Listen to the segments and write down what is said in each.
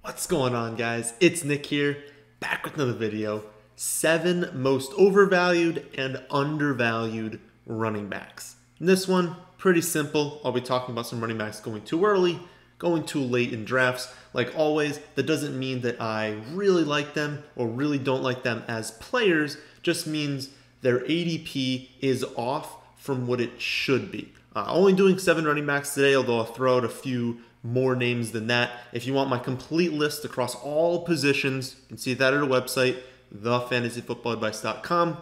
What's going on, guys? It's Nick here, back with another video. 7 most overvalued and undervalued running backs. In this one, pretty simple. I'll be talking about some running backs going too early, going too late in drafts. Like always, that doesn't mean that I really like them or really don't like them as players. Just means their ADP is off from what it should be. Only doing 7 running backs today, although I'll throw out a few more names than that. If you want my complete list across all positions, you can see that at our website, thefantasyfootballadvice.com.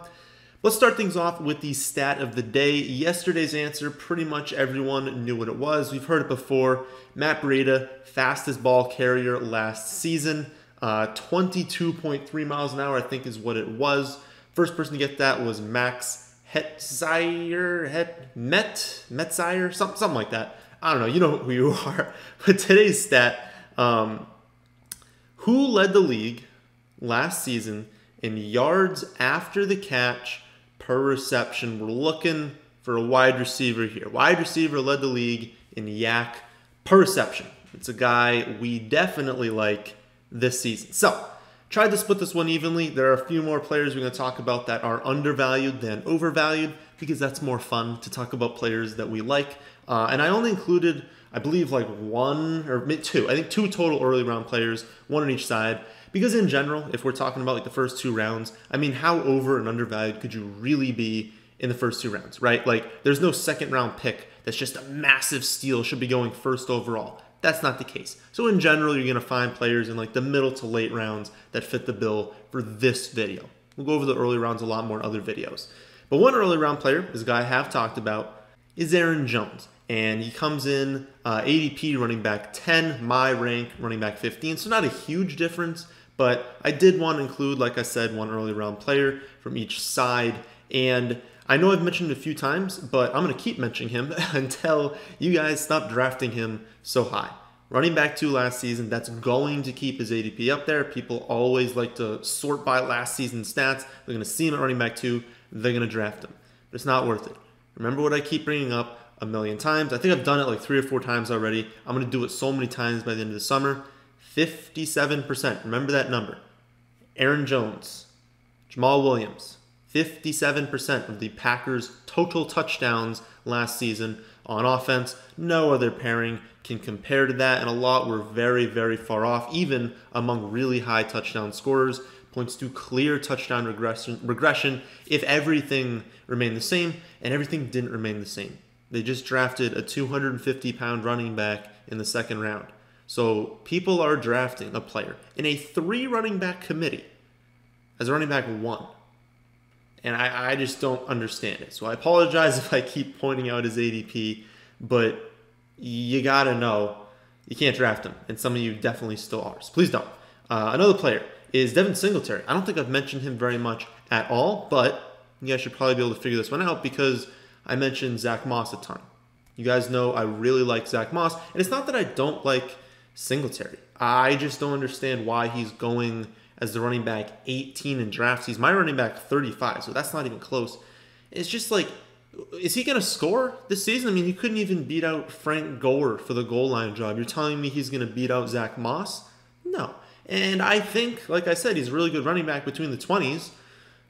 Let's start things off with the stat of the day. Yesterday's answer, pretty much everyone knew what it was. We've heard it before. Matt Breida, fastest ball carrier last season. 22.3 miles an hour, I think is what it was. First person to get that was Max Metzger, something like that. I don't know. You know who you are. But today's stat, who led the league last season in yards after the catch per reception? We're looking for a wide receiver here. Wide receiver led the league in yak per reception. It's a guy we definitely like this season. So, tried to split this one evenly. There are a few more players we're going to talk about that are undervalued than overvalued because that's more fun to talk about players that we like. And I only included, I believe, like 1 or 2. I think 2 total early round players, 1 on each side. Because in general, if we're talking about like the first 2 rounds, I mean, how over and undervalued could you really be in the first 2 rounds, right? Like, there's no second round pick that's just a massive steal, should be going first overall. That's not the case. So in general, you're going to find players in like the middle to late rounds that fit the bill for this video. We'll go over the early rounds a lot more in other videos. But one early round player, this guy I have talked about, is Aaron Jones. And he comes in ADP running back 10, my rank running back 15. So not a huge difference, but I did want to include, like I said, one early round player from each side. And I know I've mentioned it a few times, but I'm going to keep mentioning him until you guys stop drafting him so high. Running back 2 last season, that's going to keep his ADP up there. People always like to sort by last season's stats. They're going to see him at running back 2. They're going to draft him. But it's not worth it. Remember what I keep bringing up a million times. I think I've done it like 3 or 4 times already. I'm going to do it so many times by the end of the summer. 57%. Remember that number. Aaron Jones, Jamal Williams, 57% of the Packers' total touchdowns last season on offense. No other pairing can compare to that, and a lot were very, very far off, even among really high touchdown scorers. Points to clear touchdown regression if everything remained the same, and everything didn't remain the same. They just drafted a 250-pound running back in the 2nd round. So people are drafting a player in a 3 running back committee as a running back 1. And I just don't understand it. So I apologize if I keep pointing out his ADP, but you got to know you can't draft him. And some of you definitely still are. So please don't. Another player is Devin Singletary. I don't think I've mentioned him very much at all, but you guys should probably be able to figure this one out because I mentioned Zach Moss a ton. You guys know I really like Zach Moss. And it's not that I don't like Singletary. I just don't understand why he's going as the running back 18 in drafts. He's my running back 35, so that's not even close. It's just like, is he going to score this season? I mean, he couldn't even beat out Frank Gore for the goal line job. You're telling me he's going to beat out Zach Moss? No. And I think, like I said, he's a really good running back between the 20s,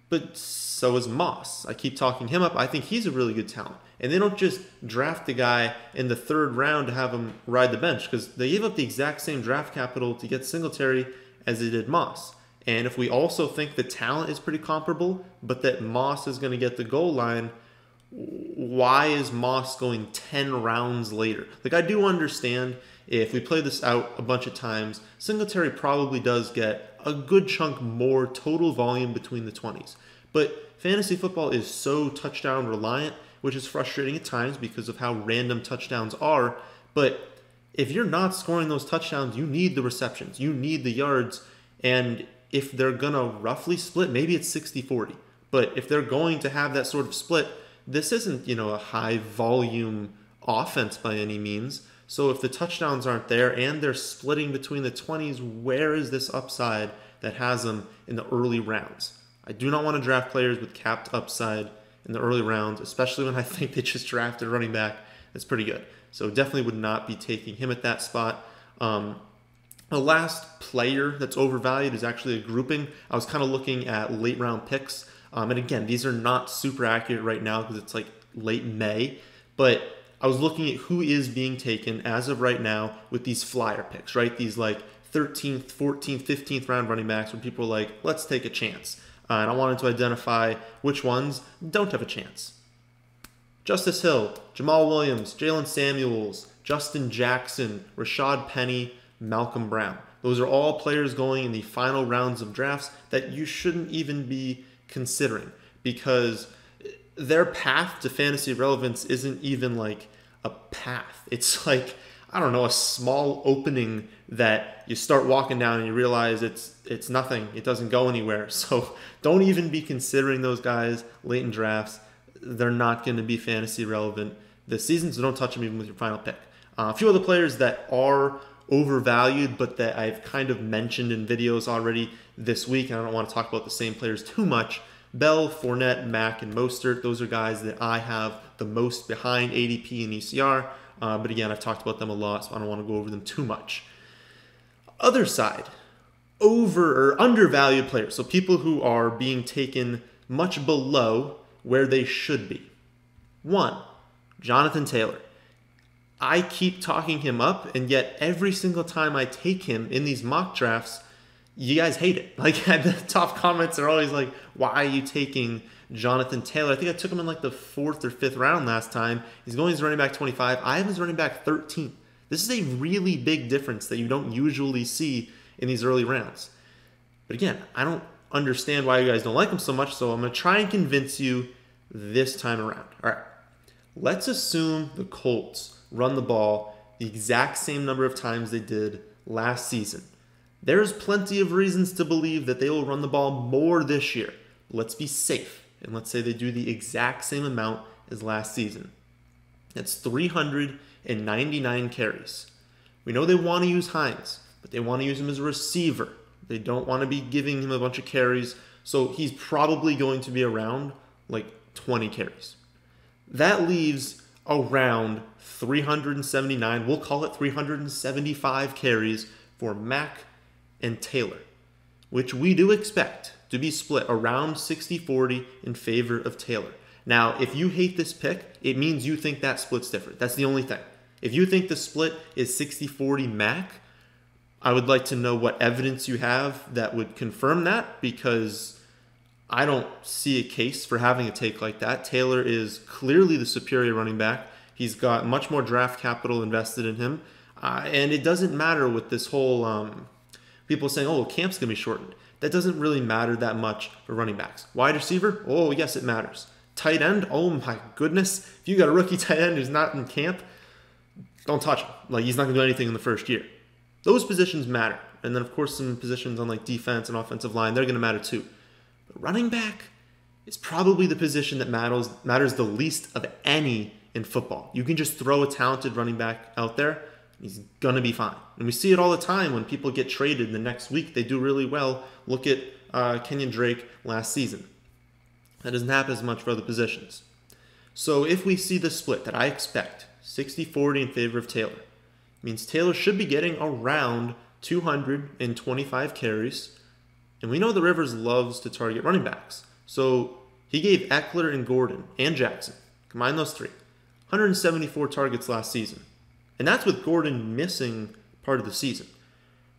but so is Moss. I keep talking him up. I think he's a really good talent. And they don't just draft the guy in the 3rd round to have him ride the bench because they gave up the exact same draft capital to get Singletary as they did Moss. And if we also think the talent is pretty comparable, but that Moss is going to get the goal line, why is Moss going 10 rounds later? Like, I do understand if we play this out a bunch of times, Singletary probably does get a good chunk more total volume between the 20s. But fantasy football is so touchdown reliant, which is frustrating at times because of how random touchdowns are. But if you're not scoring those touchdowns, you need the receptions, you need the yards, and if they're going to roughly split, maybe it's 60-40. But if they're going to have that sort of split, this isn't, a high volume offense by any means. So if the touchdowns aren't there and they're splitting between the 20s, where is this upside that has them in the early rounds? I do not want to draft players with capped upside in the early rounds, especially when I think they just drafted a running back that's pretty good. So definitely would not be taking him at that spot. The last player that's overvalued is actually a grouping. I was kind of looking at late round picks. And again, these are not super accurate right now because it's like late May. But I was looking at who is being taken as of right now with these flyer picks, right? These like 13th, 14th, 15th round running backs where people are like, let's take a chance. And I wanted to identify which ones don't have a chance. Justice Hill, Jamal Williams, Jalen Samuels, Justin Jackson, Rashad Penny, Malcolm Brown. Those are all players going in the final rounds of drafts that you shouldn't even be considering because their path to fantasy relevance isn't even like a path. It's like, I don't know, a small opening that you start walking down and you realize it's nothing. It doesn't go anywhere. So don't even be considering those guys late in drafts. They're not going to be fantasy relevant this season, so don't touch them even with your final pick. A few other players that are overvalued, but that I've kind of mentioned in videos already this week, and I don't want to talk about the same players too much. Bell, Fournette, Mack, and Mostert, those are guys that I have the most behind ADP and ECR. But again, I've talked about them a lot, so I don't want to go over them too much. Other side, over or undervalued players. So people who are being taken much below where they should be. 1, Jonathan Taylor. I keep talking him up, and yet every single time I take him in these mock drafts, you guys hate it. Like, the top comments are always like, why are you taking Jonathan Taylor? I think I took him in like the 4th or 5th round last time. He's going as running back 25. I have him as running back 13. This is a really big difference that you don't usually see in these early rounds. But again, I don't understand why you guys don't like him so much, so I'm going to try and convince you this time around. All right, let's assume the Colts run the ball the exact same number of times they did last season. There's plenty of reasons to believe that they will run the ball more this year. Let's be safe, and let's say they do the exact same amount as last season. That's 399 carries. We know they want to use Hines, but they want to use him as a receiver. They don't want to be giving him a bunch of carries, so he's probably going to be around like 20 carries. That leaves around 379, we'll call it 375 carries for Mack and Taylor, which we do expect to be split around 60-40 in favor of Taylor. Now, if you hate this pick, it means you think that split's different. That's the only thing. If you think the split is 60-40 Mack, I would like to know what evidence you have that would confirm that, because I don't see a case for having a take like that. Taylor is clearly the superior running back. He's got much more draft capital invested in him. And it doesn't matter with this whole people saying, oh, camp's going to be shortened. That doesn't really matter that much for running backs. Wide receiver? Oh, yes, it matters. Tight end? Oh, my goodness. If you got a rookie tight end who's not in camp, don't touch him. Like, he's not going to do anything in the first year. Those positions matter. And then, of course, some positions on like defense and offensive line, they're going to matter too. But running back is probably the position that matters the least of any in football. You can just throw a talented running back out there, he's going to be fine. And we see it all the time when people get traded the next week. They do really well. Look at Kenyon Drake last season. That doesn't happen as much for other positions. So if we see the split that I expect, 60-40 in favor of Taylor, it means Taylor should be getting around 225 carries. And we know the Rivers loves to target running backs. So he gave Eckler and Gordon and Jackson, combine those three, 174 targets last season. And that's with Gordon missing part of the season.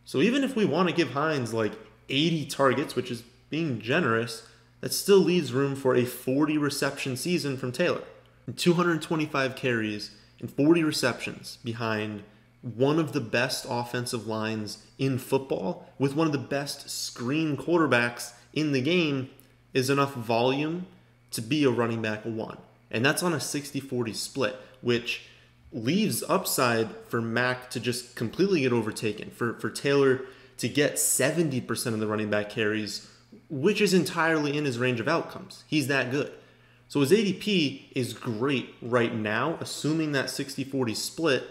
So even if we want to give Hines like 80 targets, which is being generous, that still leaves room for a 40 reception season from Taylor. And 225 carries and 40 receptions behind one of the best offensive lines in football with one of the best screen quarterbacks in the game is enough volume to be a running back one. And that's on a 60-40 split, which leaves upside for Mack to just completely get overtaken, for Taylor to get 70% of the running back carries, which is entirely in his range of outcomes. He's that good. So his ADP is great right now, assuming that 60-40 split.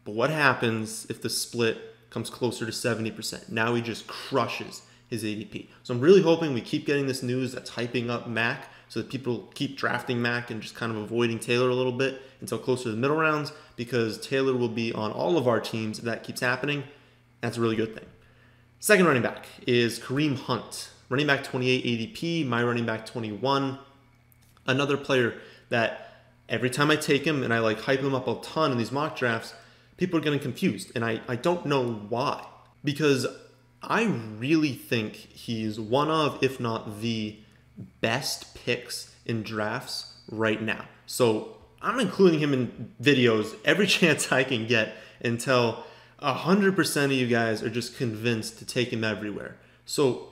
But what happens if the split comes closer to 70%? Now he just crushes his ADP. So I'm really hoping we keep getting this news that's hyping up Mack so that people keep drafting Mack and just kind of avoiding Taylor a little bit until closer to the middle rounds, because Taylor will be on all of our teams if that keeps happening. That's a really good thing. Second running back is Kareem Hunt. Running back 28 ADP, my running back 21. Another player that every time I take him and I like hype him up a ton in these mock drafts, people are getting confused. And I don't know why. Because I really think he's one of, if not the best picks in drafts right now. So I'm including him in videos every chance I can get until 100% of you guys are just convinced to take him everywhere. So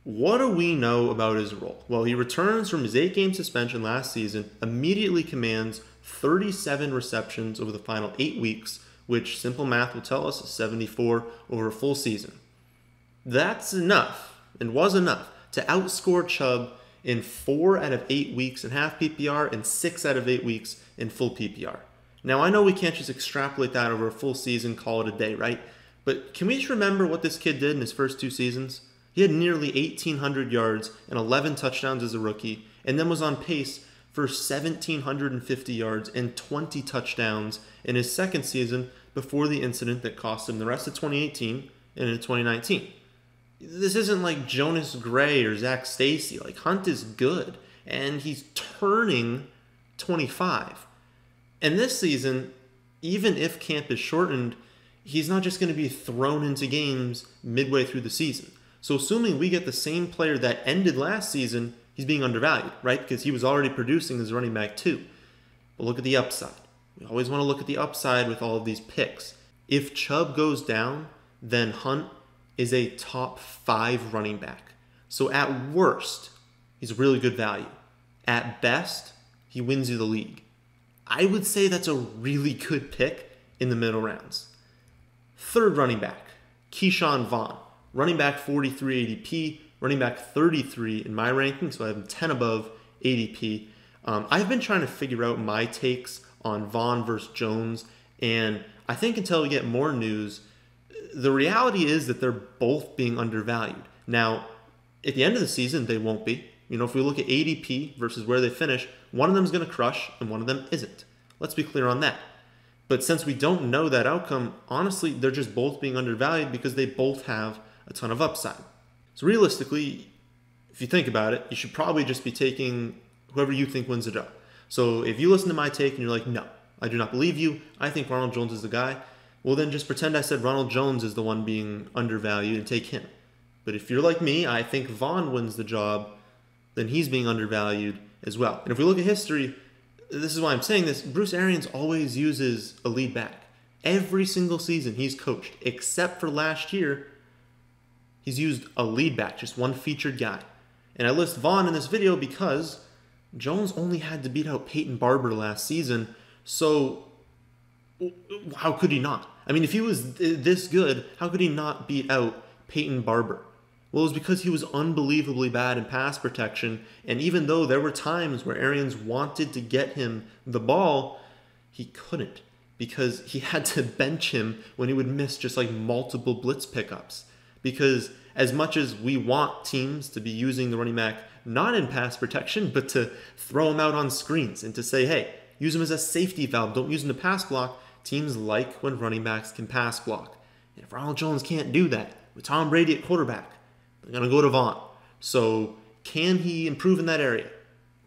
what do we know about his role? Well, he returns from his 8-game suspension last season, immediately commands 37 receptions over the final 8 weeks, which simple math will tell us is 74 over a full season. That's enough, and was enough, to outscore Chubb in 4 out of 8 weeks in half PPR and 6 out of 8 weeks in full PPR. Now, I know we can't just extrapolate that over a full season, call it a day, right? But can we just remember what this kid did in his first 2 seasons? He had nearly 1,800 yards and 11 touchdowns as a rookie, and then was on pace for 1,750 yards and 20 touchdowns in his second season before the incident that cost him the rest of 2018 and into 2019. This isn't like Jonas Gray or Zach Stacy. Like, Hunt is good, and he's turning 25. And this season, even if camp is shortened, he's not just going to be thrown into games midway through the season. So assuming we get the same player that ended last season, he's being undervalued, right? Because he was already producing as running back too. But look at the upside. We always want to look at the upside with all of these picks. If Chubb goes down, then Hunt is a top 5 running back. So at worst, he's really good value. At best, he wins you the league. I would say that's a really good pick in the middle rounds. Third running back, Keyshawn Vaughn. Running back 43 ADP, running back 33 in my ranking, so I have him 10 above ADP. I've been trying to figure out my takes on Vaughn versus Jones, and I think until we get more news, the reality is that they're both being undervalued. Now, at the end of the season, they won't be. If we look at ADP versus where they finish, one of them is going to crush and one of them isn't. Let's be clear on that. But since we don't know that outcome, honestly, they're just both being undervalued because they both have a ton of upside. So realistically, if you think about it, you should probably just be taking whoever you think wins the job. So if you listen to my take and you're like, no, I do not believe you, I think Ronald Jones is the guy, well then just pretend I said Ronald Jones is the one being undervalued and take him. But if you're like me, I think Vaughn wins the job, then he's being undervalued as well. And if we look at history, this is why I'm saying this, Bruce Arians always uses a lead back. Every single season he's coached, except for last year, he's used a lead back, just one featured guy. And I list Vaughn in this video because Jones only had to beat out Peyton Barber last season, so how could he not? I mean, if he was this good, how could he not beat out Peyton Barber? Well, it was because he was unbelievably bad in pass protection, and even though there were times where Arians wanted to get him the ball, he couldn't because he had to bench him when he would miss just like multiple blitz pickups. Because as much as we want teams to be using the running back not in pass protection, but to throw him out on screens and to say, hey, use him as a safety valve, don't use him to pass block, teams like when running backs can pass block. And if Ronald Jones can't do that with Tom Brady at quarterback, they're going to go to Vaughn. So can he improve in that area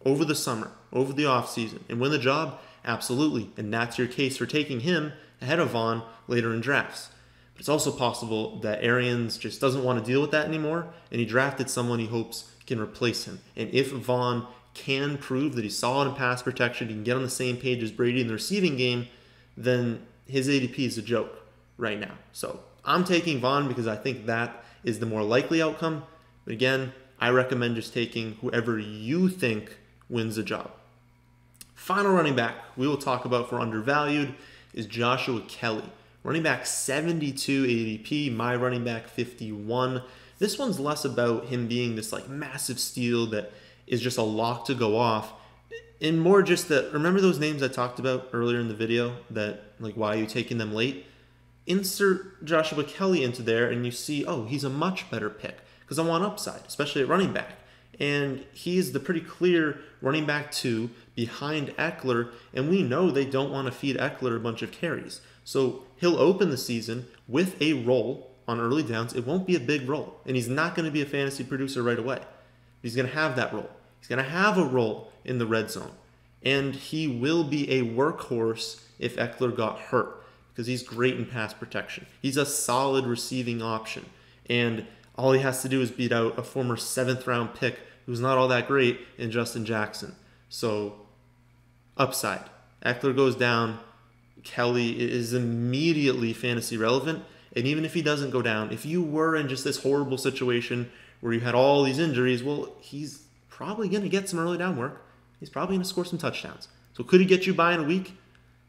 over the summer, over the offseason, and win the job? Absolutely. And that's your case for taking him ahead of Vaughn later in drafts. But it's also possible that Arians just doesn't want to deal with that anymore, and he drafted someone he hopes can replace him. And if Vaughn can prove that he's solid in pass protection, he can get on the same page as Brady in the receiving game, then his ADP is a joke right now. So I'm taking Vaughn because I think that is the more likely outcome. But again, I recommend just taking whoever you think wins the job. Final running back we will talk about for undervalued is Joshua Kelley. Running back 72 ADP, my running back 51. This one's less about him being this like massive steal that is just a lock to go off, and more just that, remember those names I talked about earlier in the video that like, why are you taking them late? Insert Joshua Kelley into there and you see, oh, he's a much better pick because I want upside, especially at running back. And he's the pretty clear running back 2 behind Eckler, and we know they don't want to feed Eckler a bunch of carries. So he'll open the season with a role on early downs, it won't be a big role. And he's not going to be a fantasy producer right away. He's going to have that role. He's going to have a role in the red zone. And he will be a workhorse if Eckler got hurt, because he's great in pass protection. He's a solid receiving option. And all he has to do is beat out a former 7th-round pick who's not all that great in Justin Jackson. So, upside. Eckler goes down. Kelley is immediately fantasy relevant. And even if he doesn't go down, if you were in just this horrible situation where you had all these injuries, well, he's probably going to get some early down work. He's probably going to score some touchdowns. So could he get you by in a week?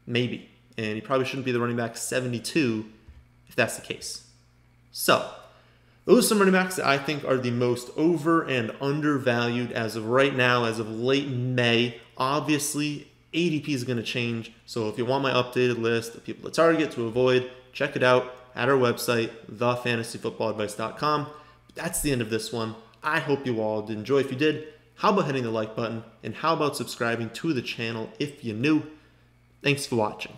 Maybe. And he probably shouldn't be the running back 72 if that's the case. So, those are some running backs that I think are the most over and undervalued as of right now, as of late May. Obviously, ADP is going to change. So if you want my updated list of people to target, to avoid, check it out at our website, thefantasyfootballadvice.com. But that's the end of this one. I hope you all did enjoy. If you did, how about hitting the like button? And how about subscribing to the channel if you're new? Thanks for watching.